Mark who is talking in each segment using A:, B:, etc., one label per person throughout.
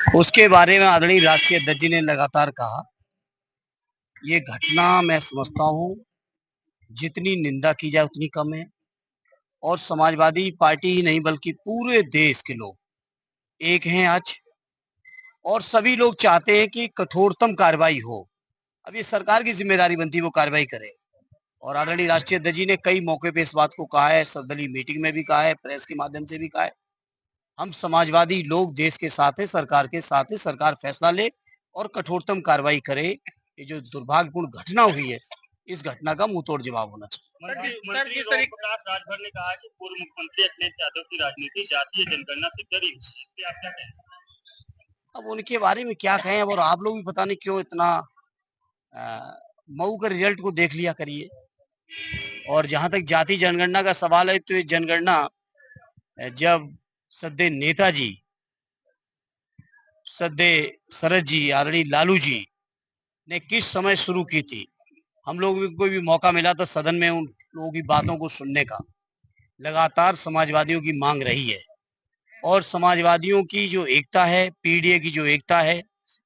A: उसके बारे में आदरणीय राष्ट्रीय अध्यक्ष जी ने लगातार कहा। ये घटना मैं समझता हूँ जितनी निंदा की जाए उतनी कम है। और समाजवादी पार्टी ही नहीं बल्कि पूरे देश के लोग एक हैं आज, और सभी लोग चाहते हैं कि कठोरतम कार्रवाई हो। अब ये सरकार की जिम्मेदारी बनती है वो कार्रवाई करे। और आदरणीय राष्ट्रीय अध्यक्ष जी ने कई मौके पे इस बात को कहा है, सर्वदलीय मीटिंग में भी कहा है, प्रेस के माध्यम से भी कहा है। हम समाजवादी लोग देश के साथ है, सरकार के साथ है। सरकार फैसला ले और कठोरतम कार्रवाई करे। ये जो दुर्भाग्यपूर्ण घटना हुई है, इस घटना का मुंहतोड़ जवाब होना चाहिए।
B: मंत्री ओम प्रकाश राजभर ने कहा कि पूर्व मुख्यमंत्री अखिलेश यादव की राजनीति जातीय जनगणना से डरी हुई है, इससे आप क्या कहेंगे?
A: अब उनके बारे में क्या कहें, और आप लोग भी पता नहीं क्यों इतना मऊ का रिजल्ट को देख लिया करिए। और जहां तक जाति जनगणना का सवाल है, तो ये जनगणना जब सद्य नेताजी, सद्य शरद जी, आदरणीय लालू जी ने किस समय शुरू की थी, हम लोग को भी मौका मिला था सदन में उन लोगों की बातों को सुनने का। लगातार समाजवादियों की मांग रही है, और समाजवादियों की जो एकता है, पीडीए की जो एकता है,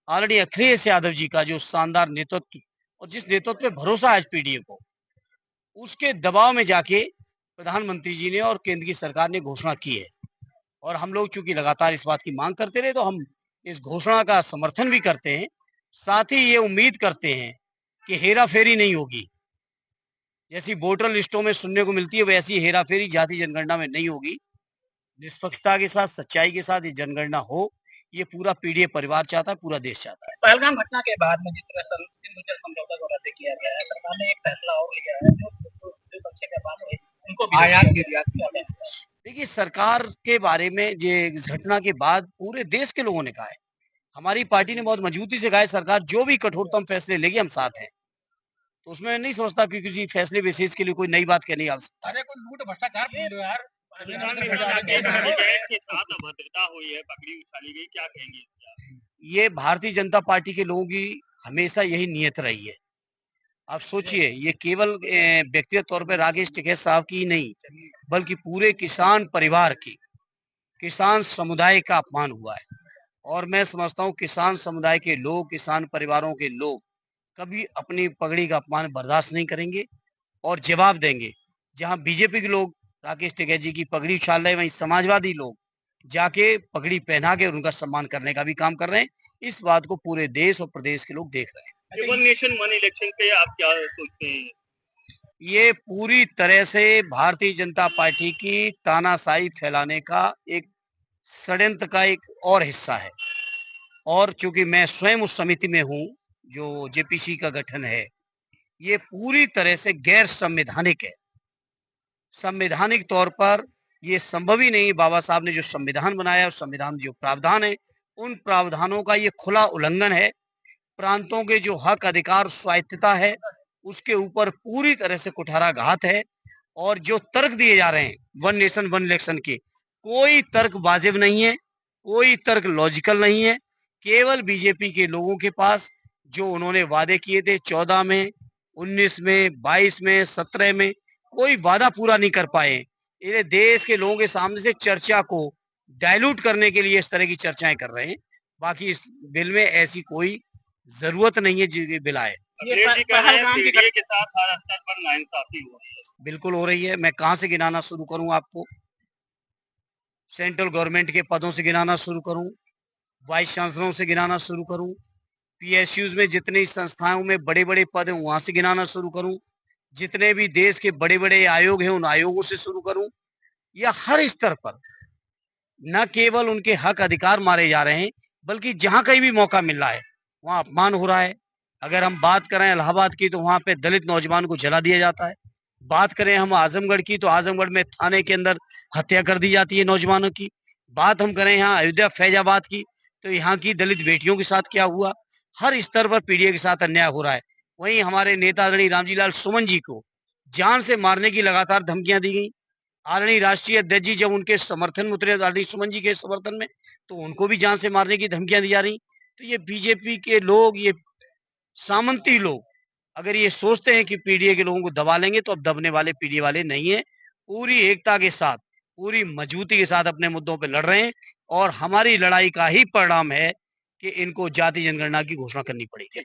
A: आदरणीय अखिलेश यादव जी का जो शानदार नेतृत्व, और जिस नेतृत्व पे भरोसा है आज पीडीए को, उसके दबाव में जाके प्रधानमंत्री जी ने और केंद्र की सरकार ने घोषणा की है। और हम लोग चूंकि लगातार इस बात की मांग करते रहे, तो हम इस घोषणा का समर्थन भी करते हैं। साथ ही ये उम्मीद करते हैं कि हेरा फेरी नहीं होगी। जैसी वोटर लिस्टों में सुनने को मिलती है, वैसी हेरा फेरी जाति जनगणना में नहीं होगी। निष्पक्षता के साथ, सच्चाई के साथ ये जनगणना हो, ये पूरा पीडीए परिवार चाहता है, पूरा देश चाहता है।
B: पहलगाम घटना के बाद में जिस तरह समझौता को रद्द किया गया है, सरकार ने एक फैसला और लिया है जो विपक्ष के बाद उनको भी आयात निर्यात किया गया।
A: देखिए, सरकार के बारे में ये इस घटना के बाद पूरे देश के लोगों ने कहा है, हमारी पार्टी ने बहुत मजबूती से कहा है, सरकार जो भी कठोरतम फैसले लेगी हम साथ हैं। तो उसमें नहीं समझता कि किसी फैसले विशेष के लिए कोई नई बात कहने की आवश्यकता है।
B: अरे कोई लूट भ्रष्टाचार यार, के साथ अभद्रता हुई है, पगड़ी उछाली गई, क्या कहेंगे?
A: ये भारतीय जनता पार्टी के लोगों की हमेशा यही नियत रही है। आप सोचिए, ये केवल व्यक्तिगत तौर पर राकेश टिकैत साहब की ही नहीं, बल्कि पूरे किसान परिवार की, किसान समुदाय का अपमान हुआ है। और मैं समझता हूँ किसान समुदाय के लोग, किसान परिवारों के लोग कभी अपनी पगड़ी का अपमान बर्दाश्त नहीं करेंगे और जवाब देंगे। जहां बीजेपी के लोग राकेश टिकैत जी की पगड़ी उछाल रहे हैं, वहीं समाजवादी लोग जाके पगड़ी पहना के उनका सम्मान करने का भी काम कर रहे हैं। इस बात को पूरे देश और प्रदेश के लोग देख रहे हैं।
B: वन नेशन वन इलेक्शन पे आप क्या सोचते हैं?
A: ये पूरी तरह से भारतीय जनता पार्टी की तानाशाही फैलाने का एक षड्यंत्र का एक और हिस्सा है। और चूंकि मैं स्वयं उस समिति में हूं जो जेपीसी का गठन है, ये पूरी तरह से गैर संवैधानिक है। संवैधानिक तौर पर ये संभव ही नहीं। बाबा साहब ने जो संविधान बनाया, उस संविधान में जो प्रावधान है, उन प्रावधानों का ये खुला उल्लंघन है। प्रांतों के जो हक, अधिकार, स्वायत्तता है, उसके ऊपर पूरी तरह से कुठाराघात है। और जो तर्क दिए जा रहे हैं वन नेशन वन इलेक्शन के, कोई तर्क वाजिब नहीं है, कोई तर्क लॉजिकल नहीं है। केवल बीजेपी के लोगों के पास जो उन्होंने वादे किए थे 14 में, 19 में, 22 में, 17 में, कोई वादा पूरा नहीं कर पाए। इन्हें देश के लोगों के सामने से चर्चा को डाइल्यूट करने के लिए इस तरह की चर्चाएं कर रहे हैं। बाकी इस बिल में ऐसी कोई जरूरत नहीं है जो बिल आए।
B: के साथ हर स्तर पर नाइंसाफी हो रही है।
A: बिल्कुल हो रही है। मैं कहां से गिनाना शुरू करूं आपको? सेंट्रल गवर्नमेंट के पदों से गिनाना शुरू करूं, वाइस चांसलरों से गिनाना शुरू करूं, पीएसयूज में जितनी संस्थाओं में बड़े बड़े पद हैं वहां से गिनाना शुरू करूं, जितने भी देश के बड़े बड़े आयोग हैं उन आयोगों से शुरू करूं, या हर स्तर पर न केवल उनके हक अधिकार मारे जा रहे हैं, बल्कि जहां कहीं भी मौका मिल रहा है वहां अपमान हो रहा है। अगर हम बात करें इलाहाबाद की, तो वहां पे दलित नौजवान को जला दिया जाता है। बात करें हम आजमगढ़ की, तो आजमगढ़ में थाने के अंदर हत्या कर दी जाती है नौजवानों की। बात हम करें यहाँ अयोध्या फैजाबाद की, तो यहाँ की दलित बेटियों के साथ क्या हुआ। हर स्तर पर पीडीए के साथ अन्याय हो रहा है। वहीं हमारे नेता आदरणीय रामजी लाल सुमन जी को जान से मारने की लगातार धमकियां दी गई। आदरणीय राष्ट्रीय अध्यक्ष जी जब उनके समर्थन में उतरे, आदरणीय सुमन जी के समर्थन में, तो उनको भी जान से मारने की धमकियां दी जा रही। तो ये बीजेपी के लोग, ये सामंती लोग अगर ये सोचते हैं कि पीडीए के लोगों को दबा लेंगे, तो अब दबने वाले पीडीए वाले नहीं है। पूरी एकता के साथ, पूरी मजबूती के साथ अपने मुद्दों पे लड़ रहे हैं। और हमारी लड़ाई का ही परिणाम है कि इनको जाति जनगणना की घोषणा करनी पड़ेगी।